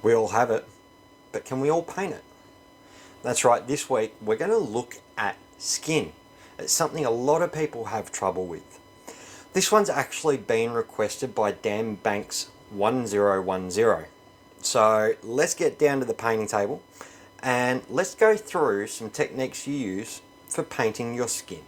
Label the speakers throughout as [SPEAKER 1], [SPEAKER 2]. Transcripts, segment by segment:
[SPEAKER 1] We all have it, but can we all paint it? That's right, this week we're going to look at skin. It's something a lot of people have trouble with. This one's actually been requested by Dan Banks 1010. So let's get down to the painting table and let's go through some techniques you use for painting your skin.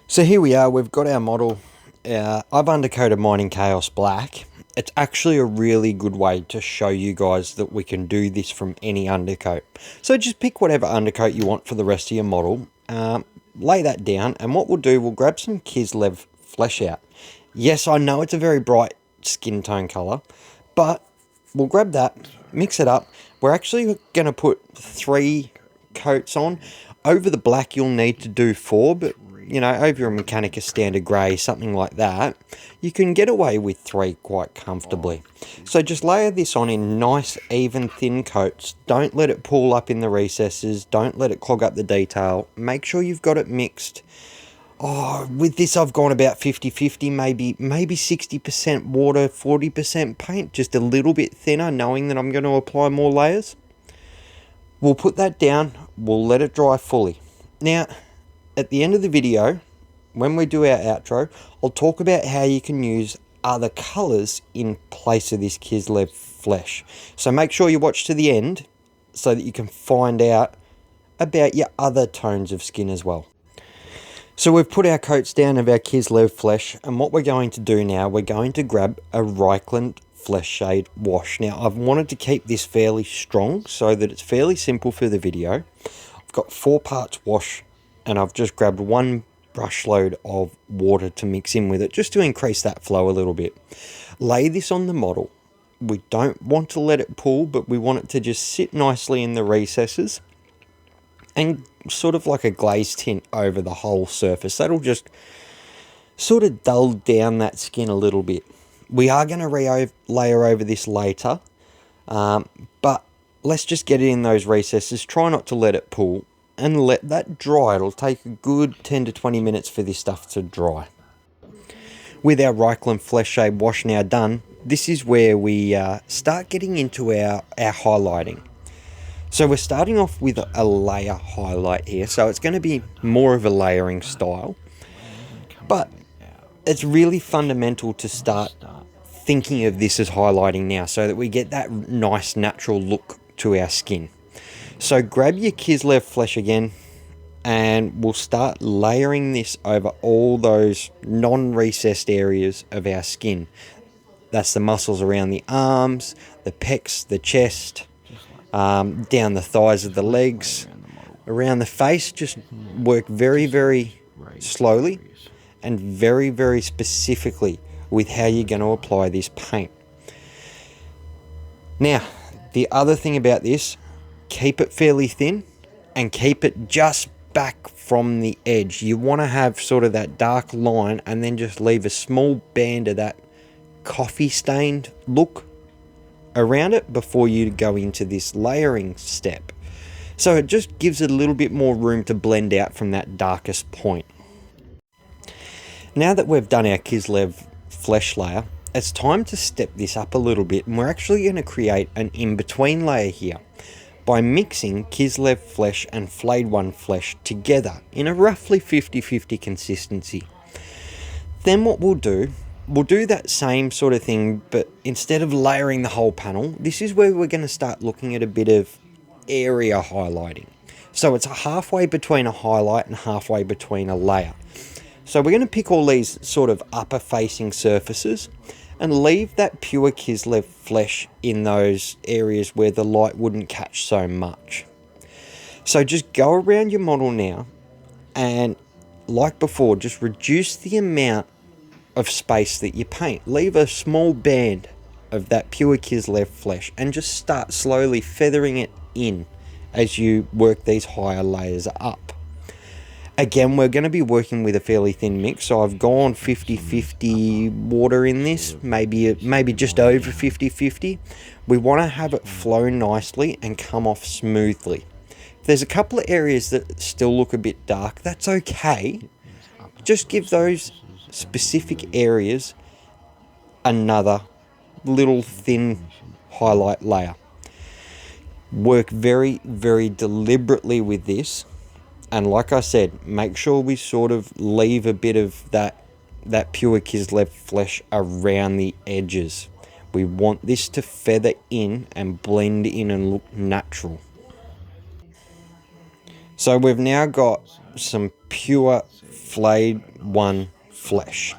[SPEAKER 1] So here we are, we've got our model. I've undercoated mine in Chaos Black. It's actually a really good way to show you guys that we can do this from any undercoat. So just pick whatever undercoat you want for the rest of your model. Lay that down, and what we'll do, we'll grab some Kislev Flesh Out. Yes, I know it's a very bright skin tone colour, but we'll grab that, mix it up. We're actually going to put 3 coats on. Over the black you'll need to do 4, but you know, over a Mechanica standard grey, something like that, you can get away with 3 quite comfortably. So just layer this on in nice, even, thin coats. Don't let it pool up in the recesses. Don't let it clog up the detail. Make sure you've got it mixed. With this I've gone about 50-50, maybe 60% water, 40% paint, just a little bit thinner, knowing that I'm going to apply more layers. We'll put that down, we'll let it dry fully. Now, at the end of the video, when we do our outro, I'll talk about how you can use other colours in place of this Kislev Flesh. So make sure you watch to the end so that you can find out about your other tones of skin as well. So we've put our coats down of our Kislev Flesh, and what we're going to do now, we're going to grab a Reikland Flesh Shade wash. Now, I've wanted to keep this fairly strong so that it's fairly simple for the video. I've got 4 parts wash, and I've just grabbed 1 brush load of water to mix in with it, just to increase that flow a little bit. Lay this on the model. We don't want to let it pool, but we want it to just sit nicely in the recesses and sort of like a glaze tint over the whole surface. That'll just sort of dull down that skin a little bit. We are going to layer over this later, but let's just get it in those recesses. Try not to let it pool, and let that dry. It'll take a good 10 to 20 minutes for this stuff to dry. With our Reikland Flesh Shade wash now done, this is where we start getting into our highlighting. So we're starting off with a layer highlight here, so it's going to be more of a layering style, but it's really fundamental to start thinking of this as highlighting now, so that we get that nice natural look to our skin. So grab your Kislev Flesh again, and we'll start layering this over all those non-recessed areas of our skin. That's the muscles around the arms, the pecs, the chest, down the thighs of the legs, around the face. Just work very, very slowly and very, very specifically with how you're going to apply this paint. Now, the other thing about this, keep it fairly thin and keep it just back from the edge. You want to have sort of that dark line and then just leave a small band of that coffee stained look around it before you go into this layering step. So it just gives it a little bit more room to blend out from that darkest point. Now that we've done our Kislev Flesh layer, it's time to step this up a little bit, and we're actually going to create an in-between layer here by mixing Kislev Flesh and Flayed One Flesh together in a roughly 50-50 consistency. Then what we'll do that same sort of thing, but instead of layering the whole panel, this is where we're going to start looking at a bit of area highlighting. So it's halfway between a highlight and halfway between a layer. So we're going to pick all these sort of upper facing surfaces and leave that pure Kislev Flesh in those areas where the light wouldn't catch so much. So just go around your model now, and like before, just reduce the amount of space that you paint. Leave a small band of that pure Kislev Flesh and just start slowly feathering it in as you work these higher layers up. Again, we're going to be working with a fairly thin mix, so I've gone 50-50 water in this, maybe just over 50-50. We want to have it flow nicely and come off smoothly. If there's a couple of areas that still look a bit dark, that's okay. Just give those specific areas another little thin highlight layer. Work very, very deliberately with this. And like I said, make sure we sort of leave a bit of that pure Kislev flesh around the edges. We want this to feather in and blend in and look natural. So we've now got some pure flayed one flesh.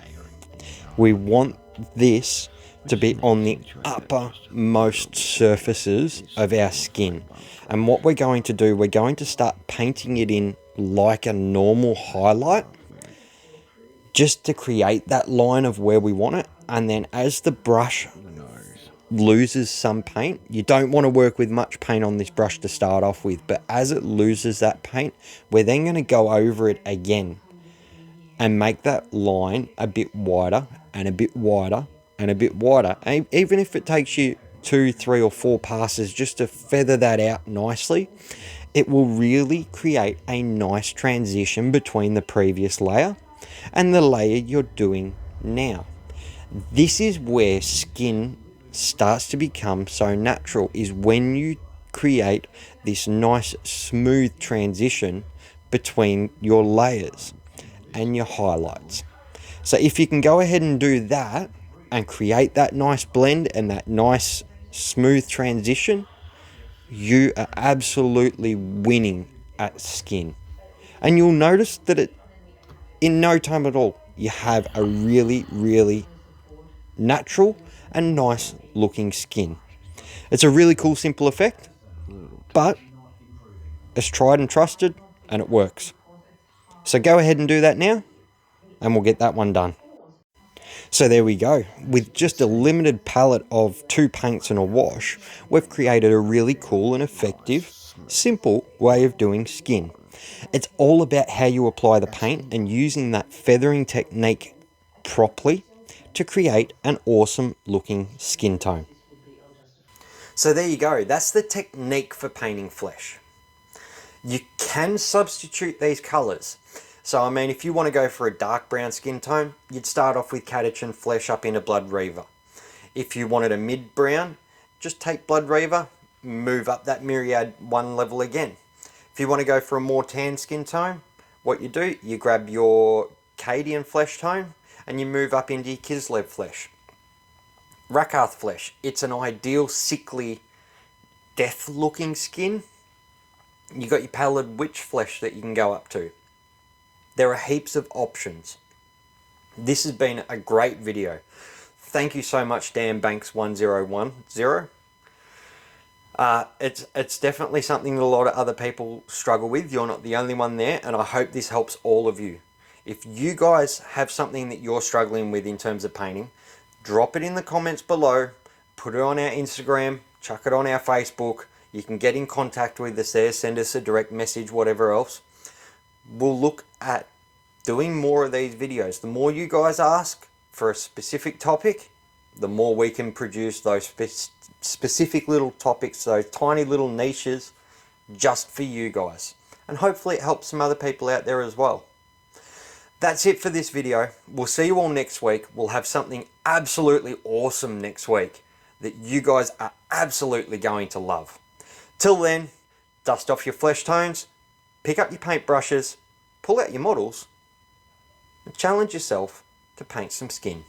[SPEAKER 1] We want this to be on the uppermost surfaces of our skin. And what we're going to do, we're going to start painting it in like a normal highlight, just to create that line of where we want it. And then as the brush loses some paint, you don't want to work with much paint on this brush to start off with, but as it loses that paint, we're then going to go over it again and make that line a bit wider and a bit wider and a bit wider. And even if it takes you 2, 3 or 4 passes just to feather that out nicely, it will really create a nice transition between the previous layer and the layer you're doing now. This is where skin starts to become so natural, is when you create this nice smooth transition between your layers and your highlights. So if you can go ahead and do that and create that nice blend and that nice smooth transition, you are absolutely winning at skin. And you'll notice that it, in no time at all, you have a really, really natural and nice looking skin. It's a really cool, simple effect, but it's tried and trusted and it works. So go ahead and do that now and we'll get that one done. So there we go. With just a limited palette of 2 paints and a wash, we've created a really cool and effective, simple way of doing skin. It's all about how you apply the paint and using that feathering technique properly to create an awesome looking skin tone. So there you go. That's the technique for painting flesh. You can substitute these colors. So I mean, if you want to go for a dark brown skin tone, you'd start off with Catachan flesh up into Blood Reaver. If you wanted a mid brown, just take Blood Reaver, move up that Myriad 1 level again. If you want to go for a more tan skin tone, what you do, you grab your Cadian flesh tone and you move up into your Kislev flesh. Rakarth flesh, it's an ideal sickly, death looking skin. You got your Pallid Witch flesh that you can go up to. There are heaps of options. This has been a great video. Thank you so much, Dan Banks 1010. It's definitely something that a lot of other people struggle with. You're not the only one there, and I hope this helps all of you. If you guys have something that you're struggling with in terms of painting, drop it in the comments below, put it on our Instagram, chuck it on our Facebook. You can get in contact with us there, send us a direct message, whatever else. We'll look at doing more of these videos. The more you guys ask for a specific topic, the more we can produce those specific little topics, those tiny little niches just for you guys. And hopefully it helps some other people out there as well. That's it for this video. We'll see you all next week. We'll have something absolutely awesome next week that you guys are absolutely going to love. Till then, dust off your flesh tones, pick up your paint brushes, pull out your models, and challenge yourself to paint some skin.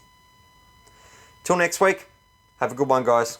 [SPEAKER 1] Till next week, have a good one, guys.